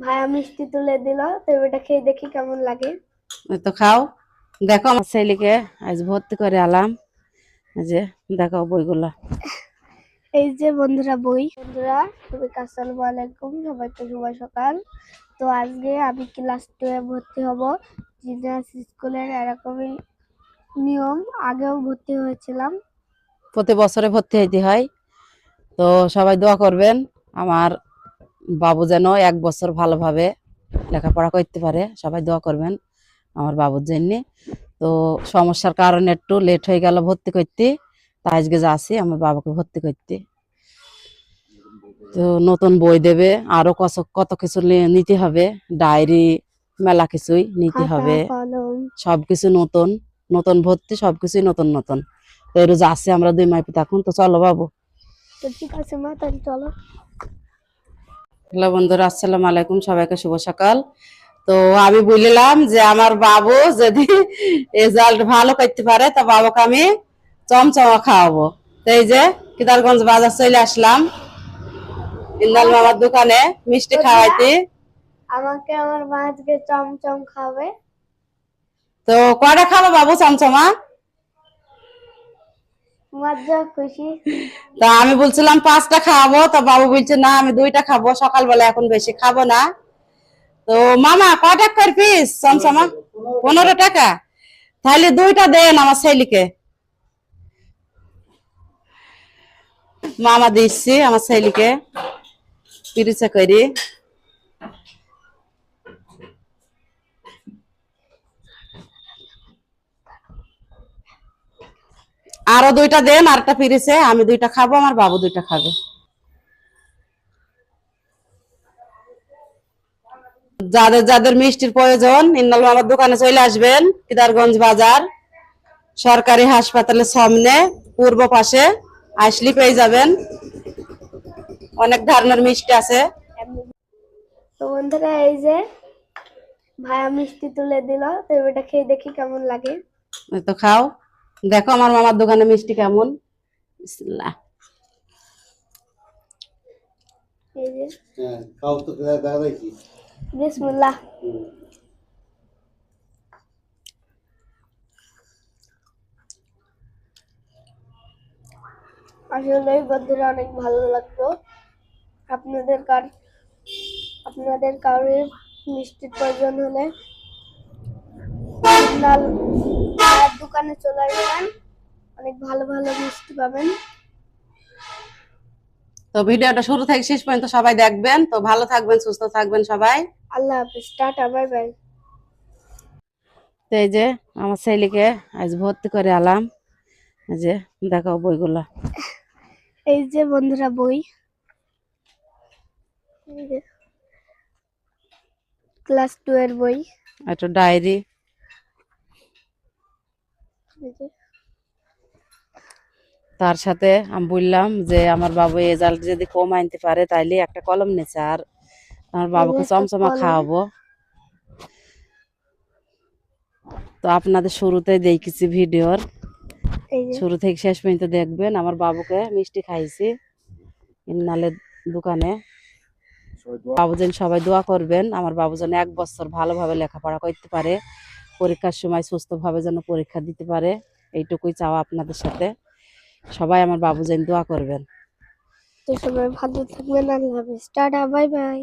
ভাইয়া মিষ্টি তুলে দিল, তো এটা খেয়ে দেখি কেমন লাগে। তো খাও, দেখো আমার ছেলেকে আজ ভর্তি করে আলাম। যে দেখো বইগুলা, এই যে বন্ধুরা বই। বন্ধুরা সবাইকে আসসালামু আলাইকুম, সবাইকে শুভ সকাল। তো আজকে আমি ক্লাস 2 এ ভর্তি হব। জিনিয়াস স্কুলের এরকমই নিয়ম, আগেও ভর্তি হয়েছিলাম। প্রতি বছরে ভর্তি হইতে হয়। তো সবাই দোয়া করবেন আমার বাবু যেন 1 বছর ভালোভাবে লেখাপড়া করতে পারে। সবাই দোয়া করবেন আমার বাবুর জন্য। তো সমস্যার কারণে একটু লেট হয়ে গেল ভর্তি করতে, তাই আজকে যাচ্ছি আমার বাবাকে ভর্তি করতে। তো নতুন বই দেবে, আরো কত কিছু নিতে হবে, ডায়েরি মেলা কিছুই নিতে খাতা হবে। কলম। সবকিছু নতুন নতুন ভর্তি, সবকিছুই নতুন নতুন। তো এর যাচ্ছি আমরা 2 মাইপি থাকুন। তো চলো বাবু। তো ঠিক আছে মা, তাহলে চলো। হ্যালো বন্ধুরা, আসসালামু আলাইকুম, সবাইকে শুভ সকাল। তো আমি বললাম যে আমার বাবু যদি রেজাল্ট ভালো করতে পারে তো বাবুকে আমি চমচমা খাওয়াবো। তো এই যে কিদারগঞ্জ বাজার চলে আসলাম ইন্দাল মামার দোকানে মিষ্টি খাওয়াইতে। আমাকে আমার মা আজকে চমচম খাবে। তো কয়টা খাবো বাবু চমচমা? মজা খুশি। তা আমি বলছিলাম 5টা খাওয়াবো, তো বাবু বলছে না আমি 2টা খাবো, সকালবেলা এখন বেশি খাবো না। তো মামা কয় টাকা করে পিস চমচমা? 15 টাকা। তাহলে 2টা দেন আমার ছেলেকে। মামা দিচ্ছি আমার ছেলেকে পিরিচা করি। আরো 2টা দেন, আরেকটা পিরিচে। আমি 2টা খাবো, আমার বাবু 2টা খাবে। যাদের যাদের মিষ্টির প্রয়োজন ইন্নাল মামার দোকানে চলে আসবেন, কিদারগঞ্জ বাজার সরকারি হাসপাতালের সামনে পূর্ব পাশে আসলে পেয়ে যাবেন। অনেক ধরনের মিষ্টি আছে। তো বন্ধুরা এই যে ভাইয়া মিষ্টি তুলে দিল, তো এটা খেয়ে দেখি কেমন লাগে। তো খাও, দেখো আমার মামার দোকানে মিষ্টি কেমন। বিসমিল্লাহ। এই যে খাও তো, দেখি বিসমিল্লাহ। আসলে বন্ধুরা অনেক ভালো লাগতো। আপনাদের কারোর মিষ্টির প্রয়োজন হলে দোকানে চলে আসবেন, অনেক ভালো ভালো মিষ্টি পাবেন। তো ভিডিওটা শুরু থেকে শেষ পর্যন্ত সবাই দেখবেন। তো ভালো থাকবেন, সুস্থ থাকবেন সবাই। আল্লাহ হাফিজ, টাটা, বাই বাই। তো এই যে আমার ছেলেকে আজ ভর্তি করে আলাম। এই যে দেখো বইগুলা, এই যে বন্ধুরা বই। ক্লাস 2 এর বই। একটা ডায়েরি। তার সাথে আমি বললাম যে আমার বাবু রেজাল্ট যদি কম আনতে পারে তাইলে একটা কলম নিচ্ছে, আর আমার বাবুকে চমচমা খাওয়াবো। তো আপনাদের শুরুতে দেখেছি ভিডিওর, শুরু থেকে শেষ পর্যন্ত দেখবেন। আমার বাবুকে মিষ্টি খাইছি ইন্নালের দোকানে। বাবু যেন সবাই দোয়া করবেন আমার বাবু যেন 1 বছর ভালোভাবে লেখাপড়া করতে পারে, পরীক্ষার সময় সুস্থভাবে যেন পরীক্ষা দিতে পারে। এইটুকুই চাওয়া আপনাদের সাথে। সবাই আমার বাবু যেন দোয়া করবেন। তো সবাই ভালো থাকবেন, আল্লাহ হাফেজ, টাটা, বাই বাই।